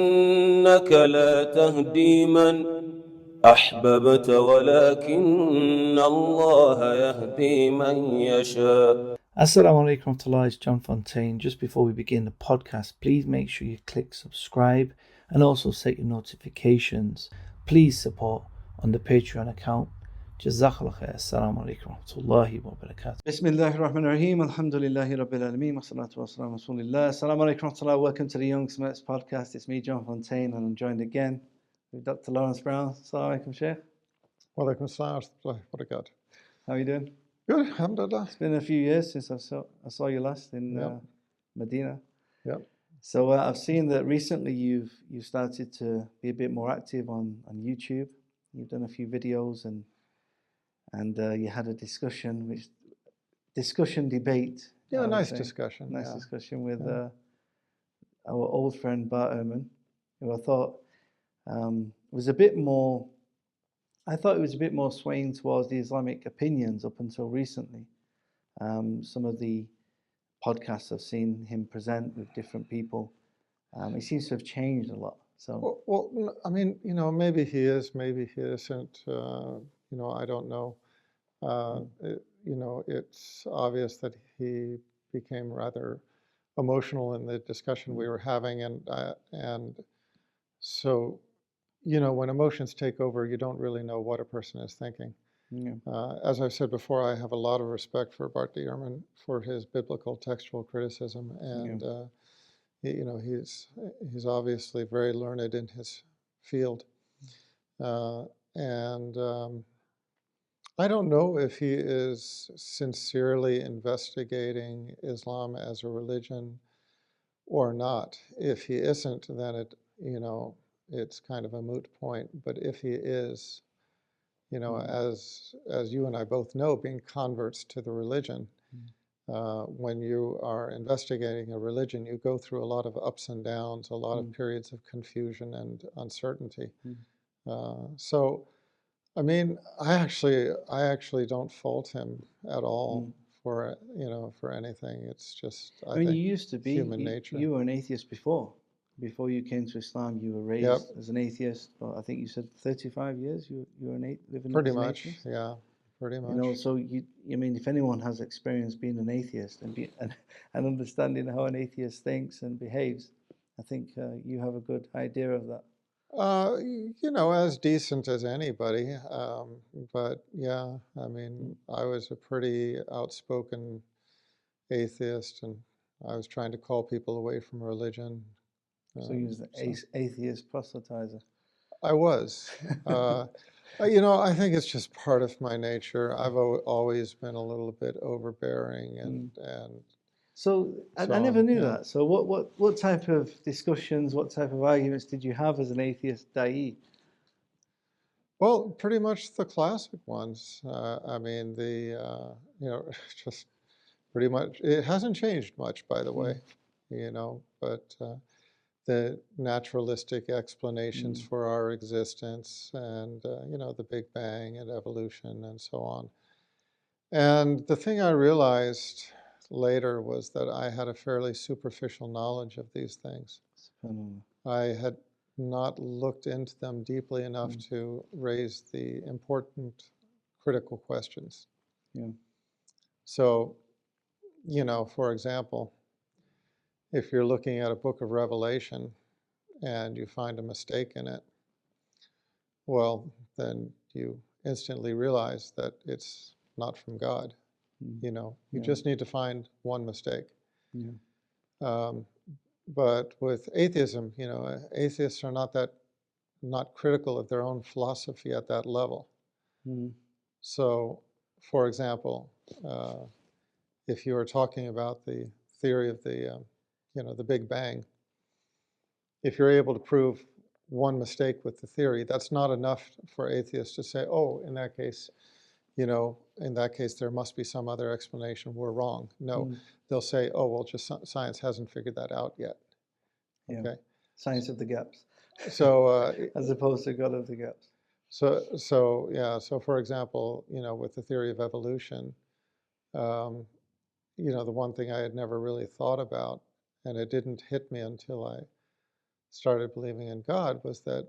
إنك لا تهدي من أحببت ولكن الله يهدي من يشاء. Assalamu alaikum warahmatullahi, it's John Fontaine. Just before we begin the podcast, please make sure you click subscribe and also set your notifications. Please support on the Patreon account. Jazakallah khair. Assalamu alaikum warahmatullahi wabarakatuh. Bismillahir Rahmanir Rahim. Alhamdulillahi Rabbil Alameen. Wassalatu wassalamu Rasulillah. Assalamu alaikum warahmatullahi. Welcome to the Young Smirks podcast. It's me, John Fontaine, and I'm joined again with Dr. Laurence Brown. Assalamu alaikum, Sheikh. Wa alaikum assalam wa rahmatullahi wa barakatuh. How are you doing? Good, alhamdulillah. It's been a few years since I saw you last in Yep. Medina. Yep. So I've seen that recently you've started to be a bit more active on YouTube. You've done a few videos and you had a discussion debate. Yeah, I would nice say. discussion. Nice yeah. discussion with Yeah. our old friend Bart Ehrman, who I thought was a bit more. I thought it was a bit more swaying towards the Islamic opinions up until recently. Some of the podcasts I've seen him present with different people, he seems to have changed a lot. So Well, I mean, maybe he is, maybe he isn't. I don't know. It's obvious that he became rather emotional in the discussion we were having, and so, when emotions take over, you don't really know what a person is thinking. yeah, As I've said before, I have a lot of respect for Bart Ehrman for his biblical textual criticism, and he's obviously very learned in his field, and I don't know if he is sincerely investigating Islam as a religion or not. If he isn't, then it's kind of a moot point. But if he is, as you and I both know, being converts to the religion, when you are investigating a religion, you go through a lot of ups and downs, a lot of periods of confusion and uncertainty. So, I mean, I actually don't fault him at all for anything. It's just I I mean, think you used to be human nature. You were an atheist before you came to Islam. You were raised Yep. as an atheist. Well, I think you said 35 years. You were living Pretty as an much, atheist. yeah, pretty much. So I mean, if anyone has experience being an atheist and understanding how an atheist thinks and behaves, I think you have a good idea of that. As decent as anybody. But yeah, I mean, I was a pretty outspoken atheist, and I was trying to call people away from religion. So you was the atheist proselytizer. I was. I think it's just part of my nature. I've always been a little bit overbearing, and So I never knew that. So what type of discussions, what type of arguments did you have as an atheist da'i? well, pretty much the classic ones. I mean, just pretty much. It hasn't changed much, by the way, but the naturalistic explanations for our existence, and the Big Bang and evolution and so on. And the thing I realized later was that I had a fairly superficial knowledge of these things. I had not looked into them deeply enough to raise the important critical questions. Yeah. So, for example, if you're looking at a book of Revelation and you find a mistake in it, well, then you instantly realize that it's not from God. You just need to find one mistake. Yeah. But with atheism, atheists are not critical of their own philosophy at that level. So, for example, if you were talking about the theory of the Big Bang, if you're able to prove one mistake with the theory, that's not enough for atheists to say, oh, in that case, there must be some other explanation. We're wrong. No, they'll say, oh, well, just science hasn't figured that out yet. Yeah. Okay. Science of the gaps. So as opposed to God of the gaps. So yeah. So for example, with the theory of evolution, the one thing I had never really thought about, and it didn't hit me until I started believing in God was that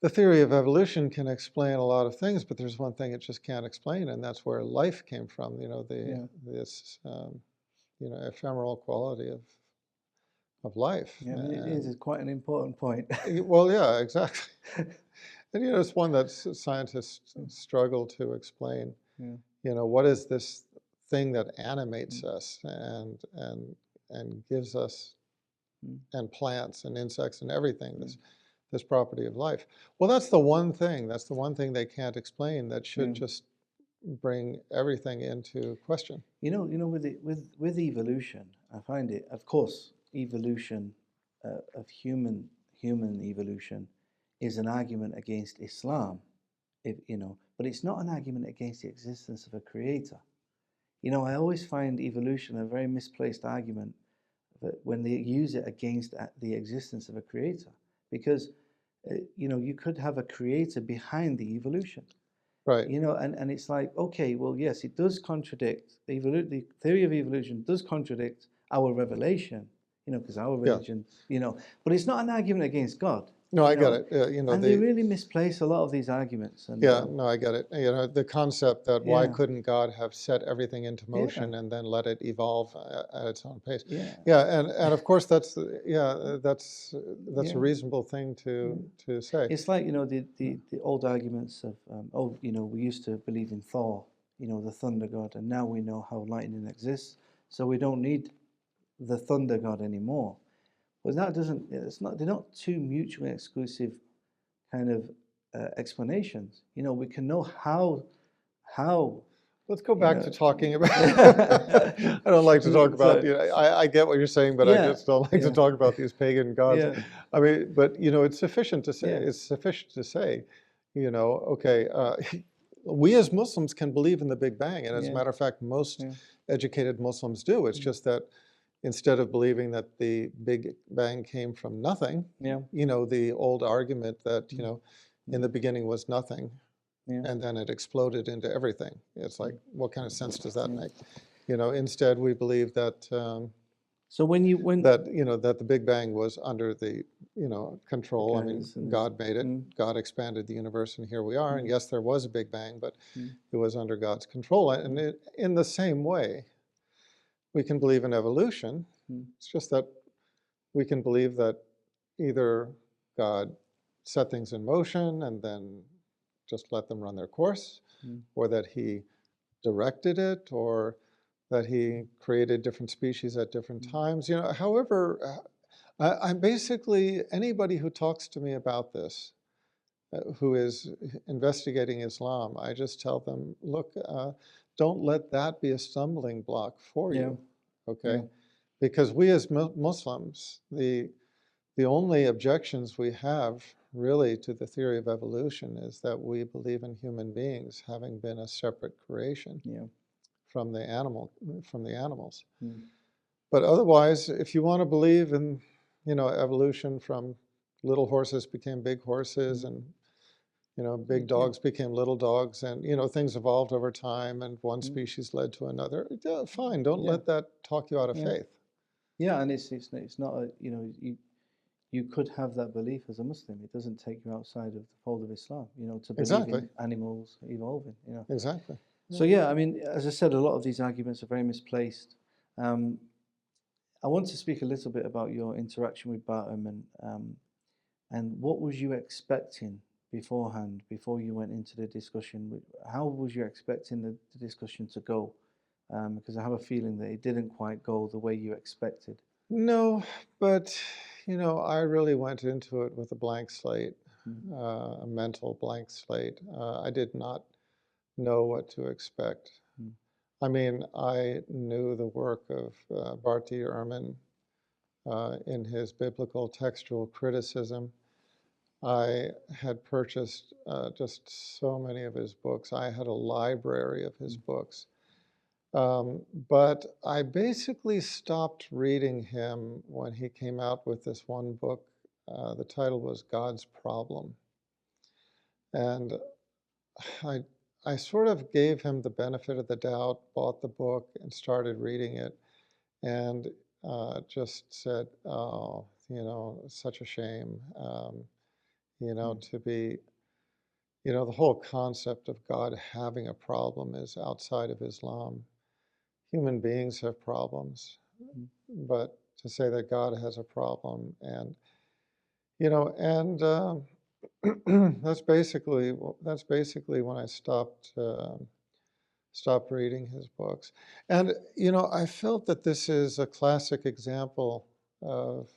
the theory of evolution can explain a lot of things, but there's one thing it just can't explain, and that's where life came from. This ephemeral quality of life. Yeah, I mean, it is quite an important point. Well, yeah, exactly. And it's one that scientists struggle to explain. Yeah. What is this thing that animates us and gives us, and plants and insects and everything, this property of life. Well, that's the one thing they can't explain that should just bring everything into question. With evolution, I find it, of course, evolution of human evolution is an argument against Islam, but it's not an argument against the existence of a creator. I always find evolution a very misplaced argument when they use it against the existence of a creator, because you could have a creator behind the evolution. Right. And it's like, okay, well, yes, it does contradict, the theory of evolution does contradict our revelation, because our religion, but it's not an argument against God. No, I get it. And they really misplace a lot of these arguments. And, no, I get it. The concept that why couldn't God have set everything into motion and then let it evolve at its own pace? And of course that's a reasonable thing to say. It's like the old arguments of we used to believe in Thor, the thunder god, and now we know how lightning exists, so we don't need the thunder god anymore. But that doesn't. They're not two mutually exclusive kind of explanations. We can know how. Let's go back to talking about. I don't like to talk about. I get what you're saying, but I just don't like to talk about these pagan gods. I mean, but it's sufficient to say. It's sufficient to say, okay. We as Muslims can believe in the Big Bang, and as a matter of fact, most educated Muslims do. It's just that instead of believing that the Big Bang came from nothing, the old argument that in the beginning was nothing. And then it exploded into everything. It's like, what kind of sense does that make? Instead we believe that that the Big Bang was under the control. I mean, God made it. God expanded the universe, and here we are. And yes, there was a Big Bang, but it was under God's control. And in the same way, we can believe in evolution. It's just that we can believe that either God set things in motion and then just let them run their course, or that he directed it, or that he created different species at different times. However, I'm basically, anybody who talks to me about this, who is investigating Islam, I just tell them, look, don't let that be a stumbling block for you, okay? Because we as Muslims, the only objections we have really to the theory of evolution is that we believe in human beings having been a separate creation from the animals. But otherwise, if you want to believe in evolution from little horses became big horses, and big dogs became little dogs, and things evolved over time, and one species led to another, fine, don't let that talk you out of faith. And it's not a you could have that belief as a Muslim. It doesn't take you outside of the fold of Islam, to believe in animals evolving, Exactly. So I mean, as I said, a lot of these arguments are very misplaced. I want to speak a little bit about your interaction with Bart Ehrman, and what was you expecting beforehand, before you went into the discussion? How was you expecting the discussion to go? Because I have a feeling that it didn't quite go the way you expected. No, but I really went into it with a blank slate, a mental blank slate. I did not know what to expect. I mean, I knew the work of Bart Ehrman in his biblical textual criticism. I had purchased just so many of his books. I had a library of his books. But I basically stopped reading him when he came out with this one book. The title was God's Problem. And I sort of gave him the benefit of the doubt, bought the book and started reading it, and just said, oh, such a shame. To be, the whole concept of God having a problem is outside of Islam. Human beings have problems, but to say that God has a problem, and that's basically when I stopped reading his books. And I felt that this is a classic example of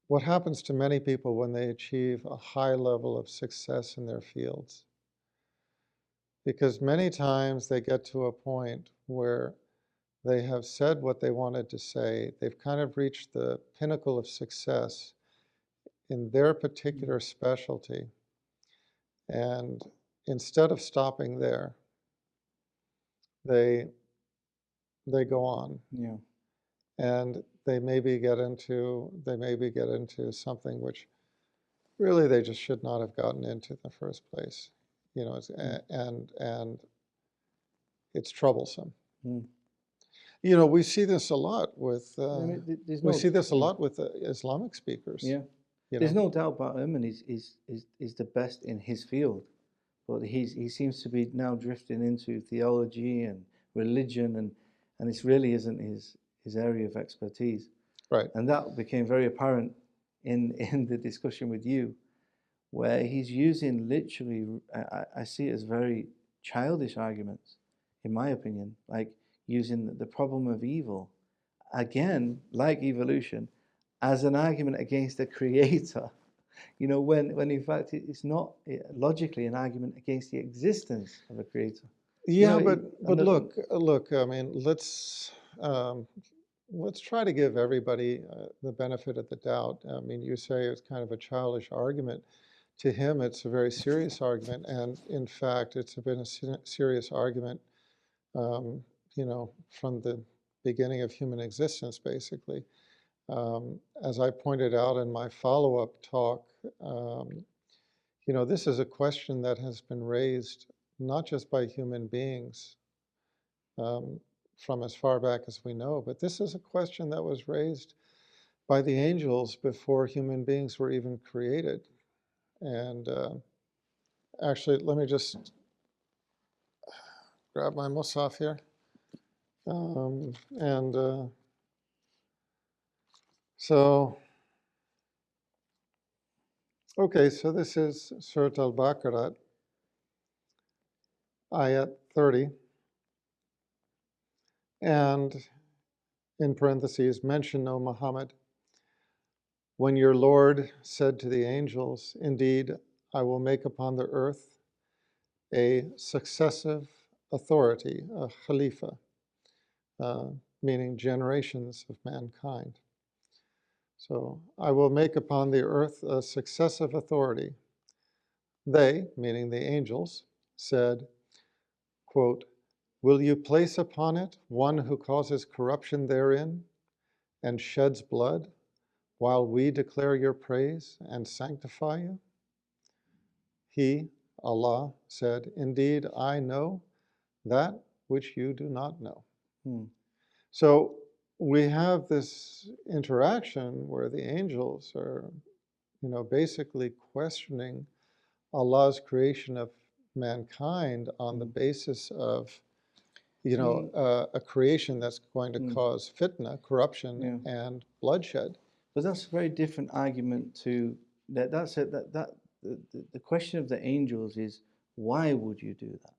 what happens to many people when they achieve a high level of success in their fields. Because many times they get to a point where they have said what they wanted to say. They've kind of reached the pinnacle of success in their particular specialty. And instead of stopping there, they go on. Yeah. And they maybe get into something which really they just should not have gotten into in the first place. And it's troublesome. Mm. We see this a lot with Islamic speakers. Yeah. There's no doubt Bart Ehrman is the best in his field, but he seems to be now drifting into theology and religion, and this really isn't his area of expertise. Right. And that became very apparent in the discussion with you, where he's using literally, I see it as very childish arguments, in my opinion, like using the problem of evil, again, like evolution, as an argument against the creator, when in fact it's not logically an argument against the existence of a creator. Yeah, but look, I mean, let's try to give everybody the benefit of the doubt. I mean, you say it's kind of a childish argument. To him, it's a very serious argument, and in fact, it's been a serious argument, from the beginning of human existence, basically. As I pointed out in my follow-up talk, this is a question that has been raised not just by human beings from as far back as we know, but this is a question that was raised by the angels before human beings were even created. And actually, let me just grab my mushaf here. So this is Surat al-Baqarah, ayat 30, and in parentheses, mention, O Muhammad, when your Lord said to the angels, indeed, I will make upon the earth a successive authority, a khalifa, meaning generations of mankind. So I will make upon the earth a successive authority. They, meaning the angels, said, quote, will you place upon it one who causes corruption therein and sheds blood while we declare your praise and sanctify you? He, Allah, said, indeed, I know that which you do not know. So we have this interaction where the angels are, basically questioning Allah's creation of mankind on the basis of, a creation that's going to cause fitna, corruption, and bloodshed. But that's a very different argument to that. That's it. The question of the angels is, why would you do that?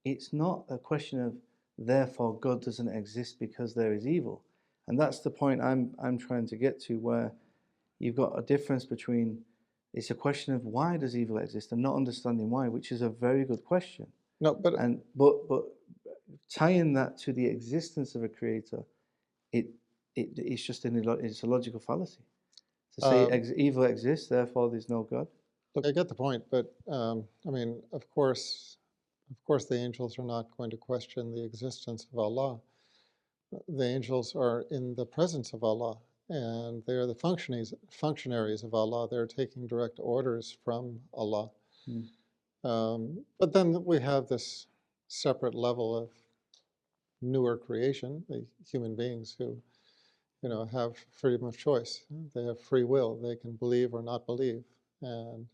It's not a question of, therefore God doesn't exist because there is evil. And that's the point I'm trying to get to, where you've got a difference between, it's a question of why does evil exist and not understanding why, which is a very good question. No, but tying that to the existence of a creator, it's just it's a logical fallacy. To say evil exists, therefore there's no God. Look, I get the point, but I mean, of course, the angels are not going to question the existence of Allah. The angels are in the presence of Allah, and they are the functionaries of Allah. They're taking direct orders from Allah. But then we have this separate level of newer creation, the human beings who, have freedom of choice. They have free will. They can believe or not believe. And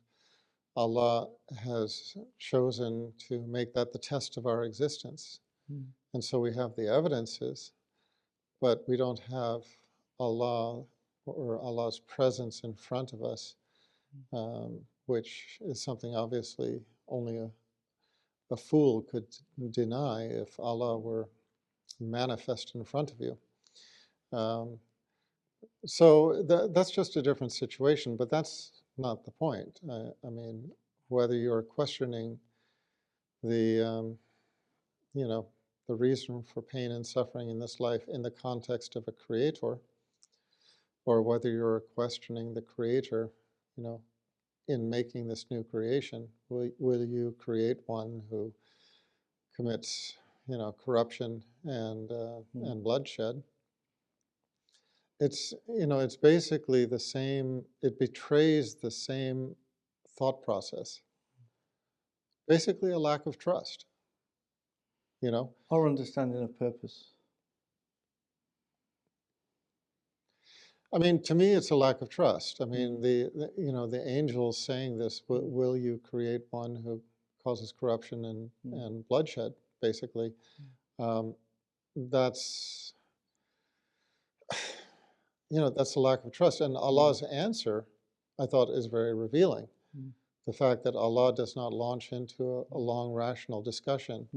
Allah has chosen to make that the test of our existence. And so we have the evidences, but we don't have Allah or Allah's presence in front of us, which is something obviously only a fool could deny if Allah were manifest in front of you. So that's just a different situation, but that's not the point. I mean, whether you're questioning the, the reason for pain and suffering in this life in the context of a creator, or whether you're questioning the creator, in making this new creation, will you create one who commits, corruption and bloodshed? It's basically the same. It betrays the same thought process. Basically, a lack of trust. Or understanding of purpose. I mean, to me, it's a lack of trust. I mean, the angels saying this: "Will you create one who causes corruption and bloodshed?" Basically, that's that's a lack of trust. And Allah's answer, I thought, is very revealing. The fact that Allah does not launch into a long rational discussion,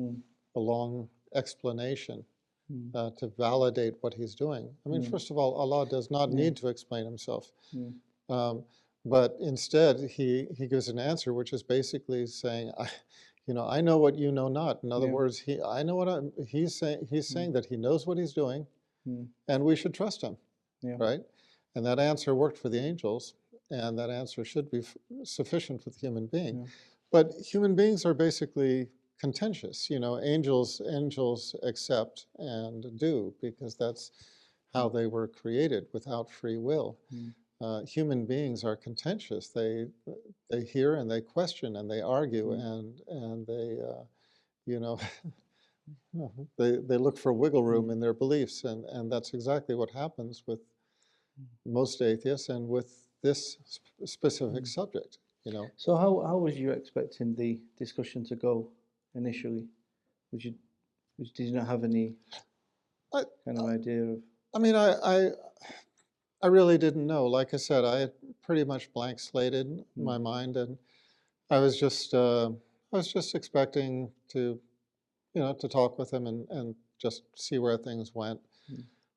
a long explanation to validate what he's doing. I mean, first of all, Allah does not need to explain himself. But instead, he gives an answer which is basically saying, I know what you know not. In other words, I know what he's saying. He's saying that he knows what he's doing, and we should trust him, right? And that answer worked for the angels, and that answer should be sufficient for the human being. But human beings are basically contentious. Angels accept and do because that's how they were created, without free will. Human beings are contentious. They hear and they question and they argue and they they look for wiggle room in their beliefs, and that's exactly what happens with most atheists and with this specific subject. So how was you expecting the discussion to go initially? Did you not have any kind of idea of? I mean, I really didn't know. Like I said, I had pretty much blank slated my mind, and I was just expecting to, to talk with him and just see where things went.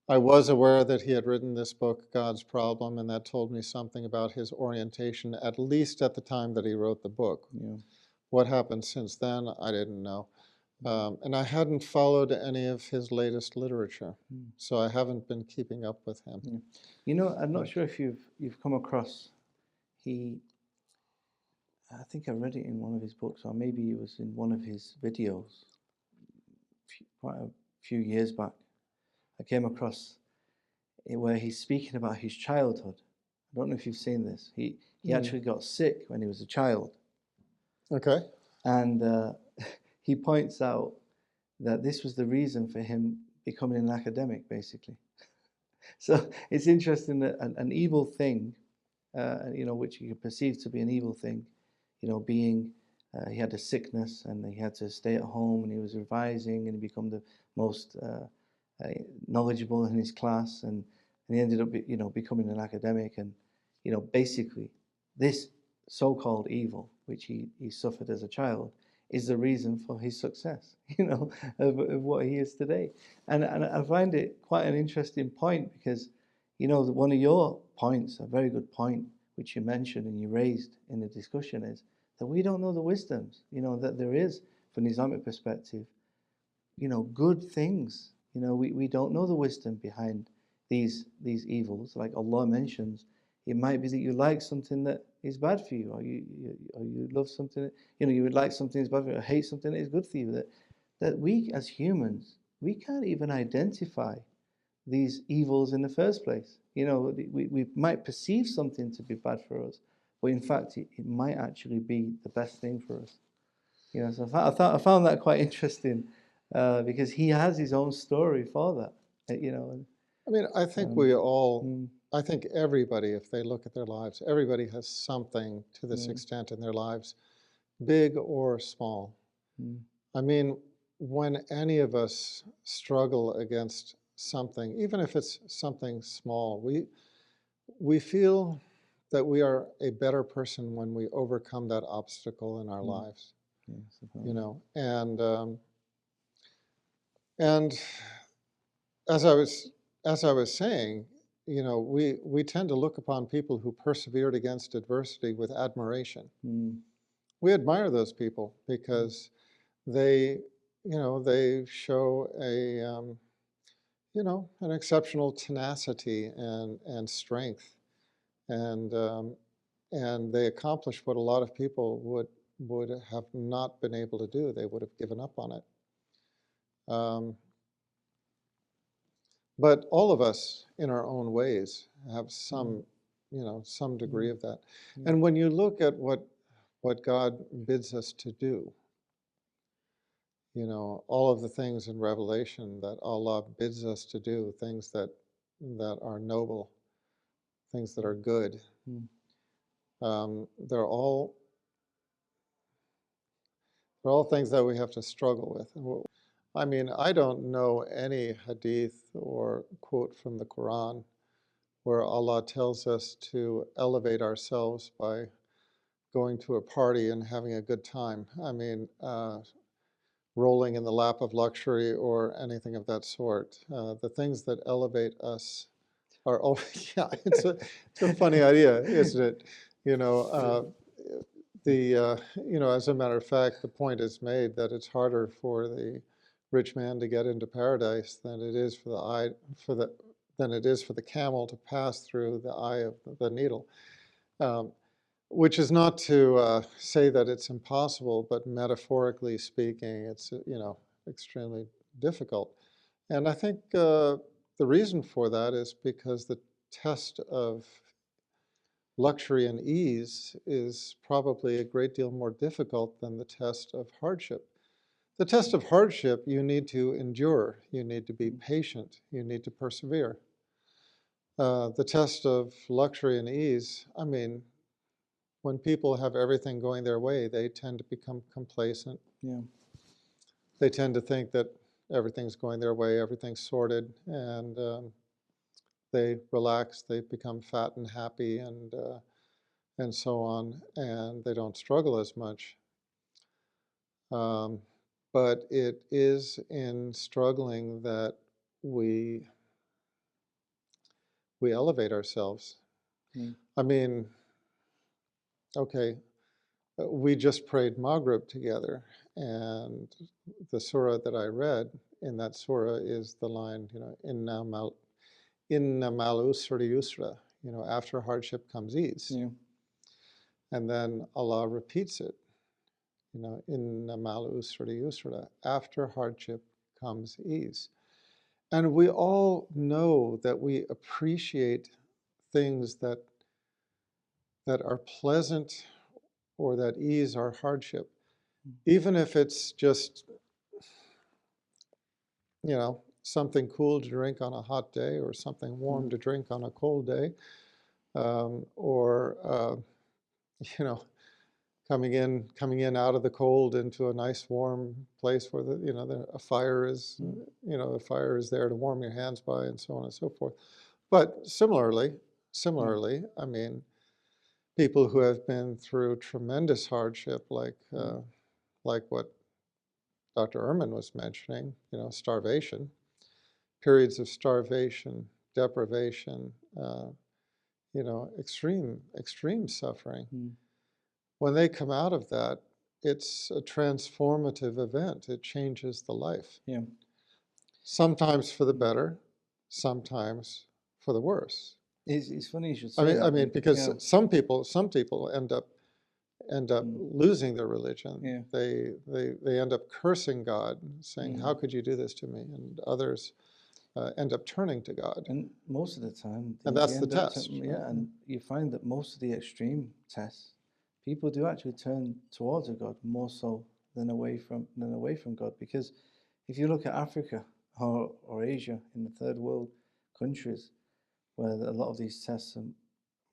I was aware that he had written this book, God's Problem, and that told me something about his orientation, at least at the time that he wrote the book. What happened since then, I didn't know. And I hadn't followed any of his latest literature, so I haven't been keeping up with him. I'm not sure if you've come across, I think I read it in one of his books, or maybe it was in one of his videos quite a few years back. I came across it where he's speaking about his childhood. I don't know if you've seen this. He actually got sick when he was a child. Okay. And he points out that this was the reason for him becoming an academic, basically. So it's interesting that an evil thing, which you perceive to be an evil thing, being he had a sickness and he had to stay at home and he was revising and he became the most knowledgeable in his class, and he ended up becoming an academic, and basically this so-called evil which he suffered as a child is the reason for his success of what he is today. And I find it quite an interesting point, because one of your points, a very good point which you mentioned and you raised in the discussion, is that we don't know the wisdoms, that there is, from the Islamic perspective, good things. We don't know the wisdom behind these evils. Like Allah mentions, it might be that you like something that is bad for you, or you love something that, you would like something that's bad for you, or hate something that is good for you. That we as humans, we can't even identify these evils in the first place. We might perceive something to be bad for us, but in fact it might actually be the best thing for us. So I found that quite interesting. Because he has his own story for that, I mean, I think we all, I think everybody, if they look at their lives, everybody has something to this extent in their lives, big or small. I mean, when any of us struggle against something, even if it's something small, we feel that we are a better person when we overcome that obstacle in our lives. You know, and as I was saying, you know, we tend to look upon people who persevered against adversity with admiration. We admire those people because they, you know, they show a, you know, an exceptional tenacity and strength, and they accomplish what a lot of people would have not been able to do. They would have given up on it. But all of us, in our own ways, have some, you know, some degree of that. And when you look at what God bids us to do, you know, all of the things in Revelation that Allah bids us to do, things that are noble, things that are good, they're all things that we have to struggle with. I mean, I don't know any hadith or quote from the Quran where Allah tells us to elevate ourselves by going to a party and having a good time. I mean, rolling in the lap of luxury or anything of that sort. The things that elevate us are always, yeah, it's a funny idea, isn't it? You know, you know, as a matter of fact, the point is made that it's harder for the rich man to get into paradise than it is than it is for the camel to pass through the eye of the needle. Which is not to say that it's impossible, but metaphorically speaking, it's, you know, extremely difficult. And I think the reason for that is because the test of luxury and ease is probably a great deal more difficult than the test of hardship. The test of hardship, you need to endure, you need to be patient, you need to persevere. The test of luxury and ease, I mean, when people have everything going their way, they tend to become complacent. Yeah. They tend to think that everything's going their way, everything's sorted, and they relax, they become fat and happy, and so on, and they don't struggle as much. But it is in struggling that we elevate ourselves. I mean, okay, we just prayed Maghrib together, and the surah that I read in that surah is the line, you know, inna mal usri yusra, you know, after hardship comes ease. Yeah. And then Allah repeats it, you know, inna mal usri yusra, after hardship comes ease. And we all know that we appreciate things that are pleasant or that ease our hardship, even if it's just, you know, something cool to drink on a hot day or something warm to drink on a cold day, or you know, coming in out of the cold into a nice warm place where the, you know, a fire is, you know, a fire is there to warm your hands by, and so on and so forth. But similarly, I mean, people who have been through tremendous hardship, like what Dr. Ehrman was mentioning, you know, starvation, periods of starvation, deprivation, you know, extreme suffering. When they come out of that, it's a transformative event. It changes the life. Yeah. Sometimes for the better, sometimes for the worse. It's funny you should say that. I mean, because yeah. some people end up losing their religion. Yeah. They end up cursing God, saying, "How could you do this to me?" And others end up turning to God. And most of the time, and that's the test. Yeah, and you find that most of the extreme tests, people do actually turn towards a God more so than away from God. Because if you look at Africa or Asia in the third world countries where a lot of these tests are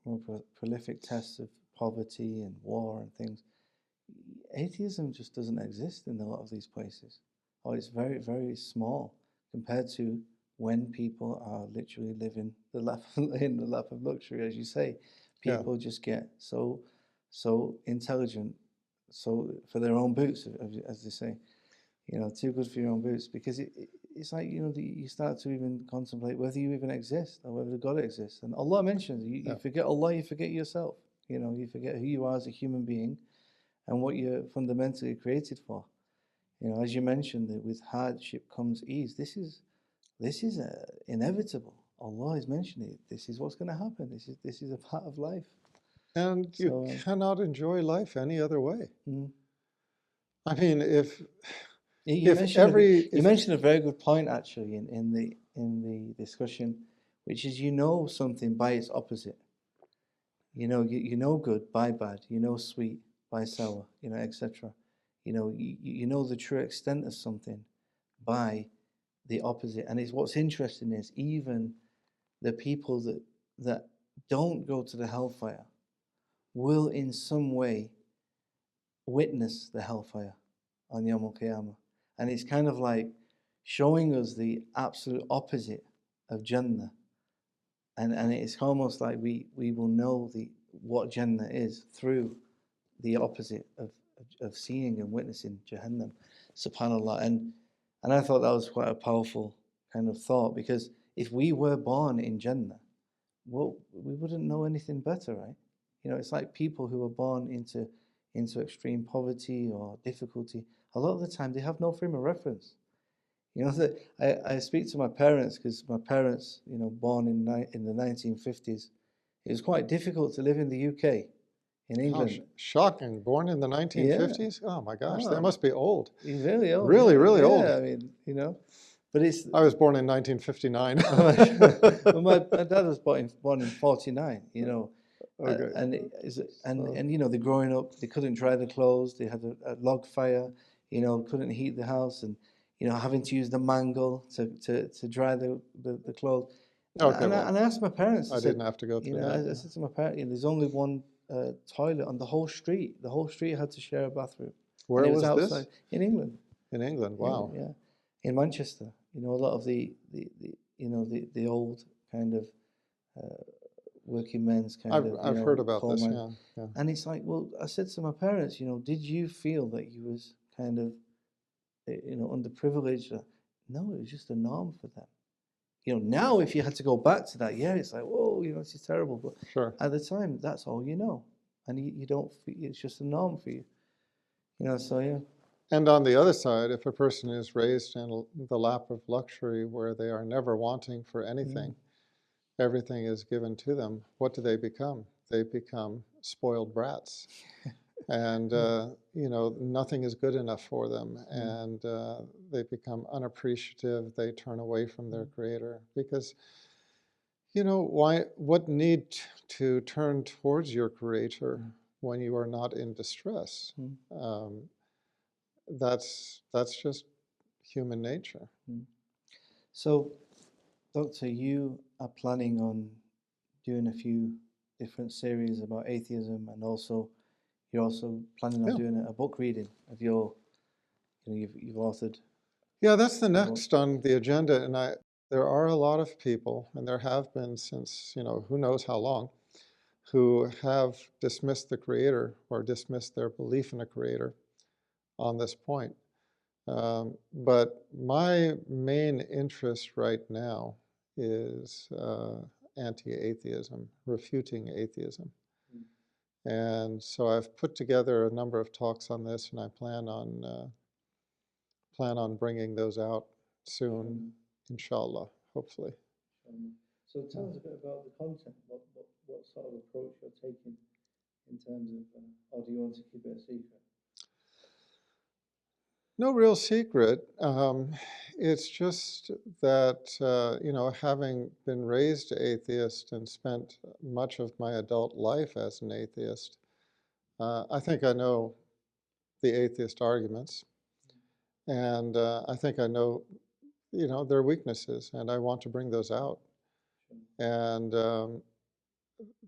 more prolific tests of poverty and war and things. Atheism just doesn't exist in a lot of these places, or it's very, very small compared to when people are literally living in the lap of luxury, as you say. People just get so intelligent, so for their own boots, as they say, too good for your own boots, because it's like, you start to even contemplate whether you even exist or whether God exists. And Allah mentions, you forget Allah, you forget yourself. You forget who you are as a human being and what you're fundamentally created for. As you mentioned, that with hardship comes ease. This is inevitable. Allah is mentioning it. This is what's going to happen. This is a part of life. And you cannot enjoy life any other way. I mean, you mentioned a very good point actually in the discussion, which is something by its opposite. You know good by bad. Sweet by sour. Etc. You know the true extent of something by the opposite. And it's what's interesting is even the people that don't go to the hellfire will in some way witness the hellfire on Yom Al-Qiyamah. And it's kind of like showing us the absolute opposite of Jannah. And it's almost like we will know what Jannah is through the opposite of seeing and witnessing Jahannam, subhanAllah. And I thought that was quite a powerful kind of thought, because if we were born in Jannah, well, we wouldn't know anything better, right? It's like people who are born into extreme poverty or difficulty. A lot of the time, they have no frame of reference. I speak to my parents, because my parents, born in the 1950s, it was quite difficult to live in the UK, in England. Shocking. Born in the 1950s? Yeah. Oh my gosh, they must be old. He's really old. Really, really old. I mean, but it's. I was born in 1959. Well, my dad was born in 49. Okay. And they're growing up. They couldn't dry the clothes. They had a log fire. Couldn't heat the house, and having to use the mangle to dry the clothes. Okay. And I asked my parents. I didn't have to go through that. I said to my parents, there's only one toilet on the whole street. The whole street had to share a bathroom. Where was outside, this? In England. In England. Wow. Yeah. In Manchester. A lot of the old kind of working men's kind of. I've heard about this. Yeah. And it's like, well, I said to my parents, did you feel that you was kind of, underprivileged? No, it was just a norm for them. Now if you had to go back to that, it's like, whoa, this is terrible. But sure. At the time, that's all you know, and you don't. It's just a norm for you. So yeah. And on the other side, if a person is raised in the lap of luxury, where they are never wanting for anything, everything is given to them, what do they become? They become spoiled brats. And, nothing is good enough for them. And they become unappreciative. They turn away from their creator. Because, what need to turn towards your creator when you are not in distress? That's just human nature. So, Doctor, you are planning on doing a few different series about atheism, and you're also planning on doing a book reading of your, you've authored. Yeah, that's the next on the agenda, and there are a lot of people, and there have been since who knows how long, who have dismissed the creator or dismissed their belief in a creator on this point. But my main interest right now is anti-atheism, refuting atheism. And so I've put together a number of talks on this, and I plan on bringing those out soon, inshallah, hopefully. So tell us a bit about the content. What sort of approach you're taking in terms of, or do you want to keep it a secret? No real secret. It's just that, having been raised atheist and spent much of my adult life as an atheist, I think I know the atheist arguments. And I think I know, their weaknesses, and I want to bring those out. And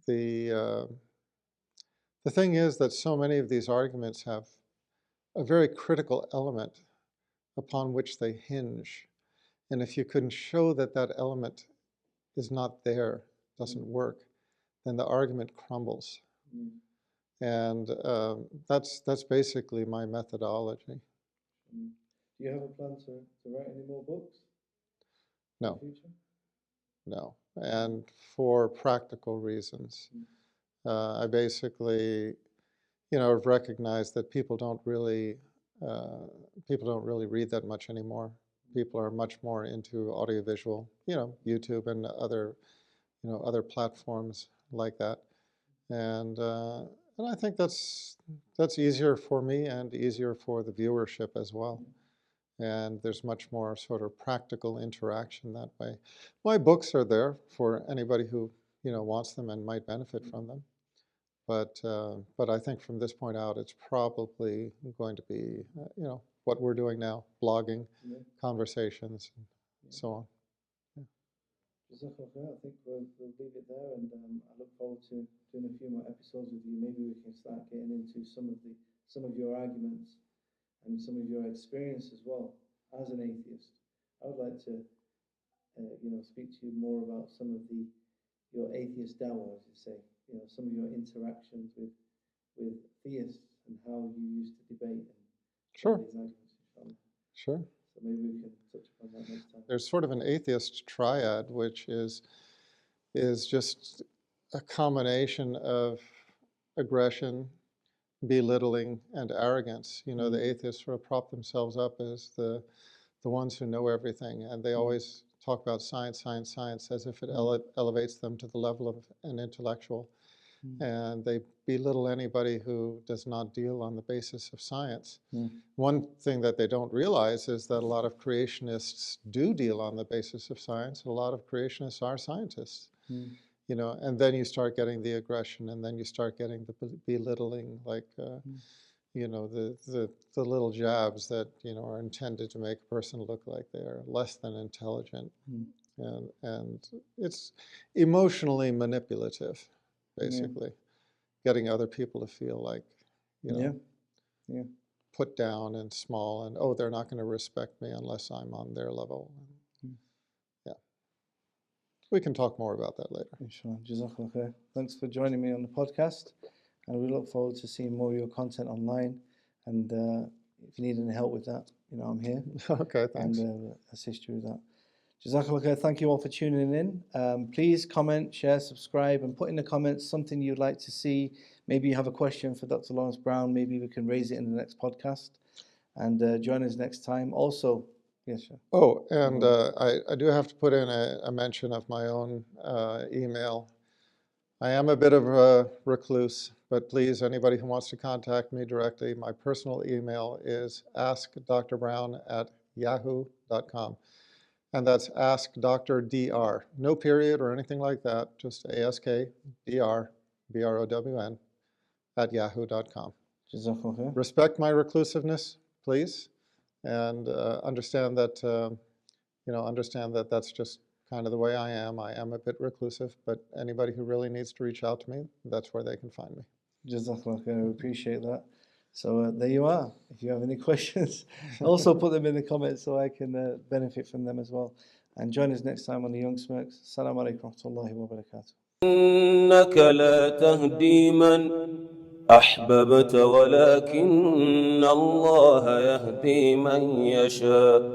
the thing is that so many of these arguments have a very critical element upon which they hinge. And if you can show that that element is not there, doesn't work, then the argument crumbles. And that's basically my methodology. Do you have a plan to write any more books No. in the future? No, and for practical reasons. I basically, have recognized that people don't really read that much anymore. People are much more into audiovisual, YouTube and other platforms like that. And I think that's easier for me and easier for the viewership as well. And there's much more sort of practical interaction that way. My books are there for anybody who wants them and might benefit from them. But I think from this point out, it's probably going to be what we're doing now: blogging, conversations, and so on. Jazakallah, I think we'll leave it there, and I look forward to doing a few more episodes with you. Maybe we can start getting into some of your arguments and some of your experience as well as an atheist. I would like to, speak to you more about some of your atheist dawah, as you say. Some of your interactions with theists and how you used to debate and Sure. these arguments. Sure. So maybe we can touch upon that next time. There's sort of an atheist triad, which is just a combination of aggression, belittling, and arrogance. The atheists sort of prop themselves up as the ones who know everything, and they always talk about science, science, science as if it elevates them to the level of an intellectual. And they belittle anybody who does not deal on the basis of science. One thing that they don't realize is that a lot of creationists do deal on the basis of science. A lot of creationists are scientists. And then you start getting the aggression, and then you start getting the belittling, like the little jabs that are intended to make a person look like they are less than intelligent, and it's emotionally manipulative, basically, getting other people to feel like put down and small, and they're not going to respect me unless I'm on their level. We can talk more about that later. Inshallah. Jazakallah khair. Thanks for joining me on the podcast, and we look forward to seeing more of your content online. And if you need any help with that, I'm here. Okay, thanks. And assist you with that. Jazakallah khair. Thank you all for tuning in. Please comment, share, subscribe, and put in the comments something you'd like to see. Maybe you have a question for Dr. Laurence Brown. Maybe we can raise it in the next podcast. And join us next time. Also, yes, sir. Oh, and I do have to put in a mention of my own email. I am a bit of a recluse, but please, anybody who wants to contact me directly, my personal email is askdrbrown@yahoo.com. And that's askdrdr. No period or anything like that, just askdr, BROWN, @yahoo.com. Jazakallah khair. Respect my reclusiveness, please. And understand that that's just kind of the way I am. I am a bit reclusive, but anybody who really needs to reach out to me, that's where they can find me. Jazakallah khair. I appreciate that. So there you are. If you have any questions, also put them in the comments so I can benefit from them as well. And join us next time on the Young Smirks. Assalamu alaikum wa rahmatullahi wa barakatuh. إنك لا تهدي من أحببت ولكن الله يهدي من يشاء